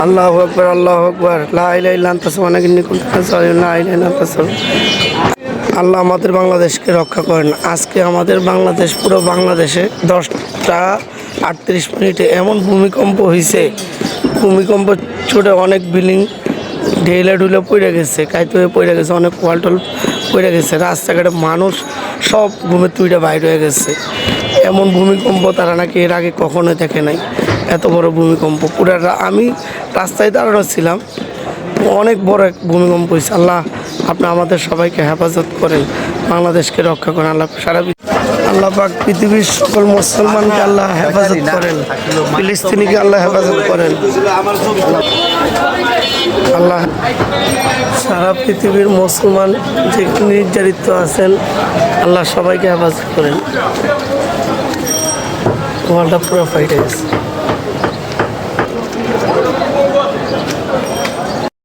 আল্লাহু আকবার, আল্লাহু আকবার, লা ইলাহা ইল্লা আনতা সুবহানাকা ইন্নী কুনতু মিনাজ জালিমিন, লা ইলাহা ইল্লা আনতা আল্লাহ আমাদের বাংলাদেশকে রক্ষা করেন। আজকে আমাদের বাংলাদেশ, পুরো বাংলাদেশে 10টা 38 মিনিটে এমন ভূমিকম্প হয়েছে, ভূমিকম্প ছুটে অনেক বিল্ডিং ঢেলে ঢুলে পড়ে গেছে, কাইতে হয়ে পড়ে গেছে, অনেক ওয়ালটল পড়ে গেছে, রাস্তাঘাটে মানুষ সব ঘুমে তুইটা বাইর হয়ে গেছে। এমন ভূমিকম্প তারা নাকি এর আগে কখনোই দেখে নাই, এত বড় ভূমিকম্প। পুরো আমি রাস্তায় দাঁড়ানো ছিলাম, অনেক বড় এক ভূমিকম্প হয়েছে। আল্লাহ আপনি আমাদের সবাইকে হেফাজত করেন, বাংলাদেশকে রক্ষা করেন। আল্লাহ পাক পৃথিবীর সকল মুসলমানকে আল্লাহ হেফাজত করেন, ফিলিস্তিনিকে আল্লাহ হেফাজত করেন। আল্লাহ সারা পৃথিবীর মুসলমান যে নির্যাতিত আছেন, আল্লাহ সবাইকে হেফাজত করেন। ওয়ার্ল্ডটা পুরো ফাইট হয়ে গেছে।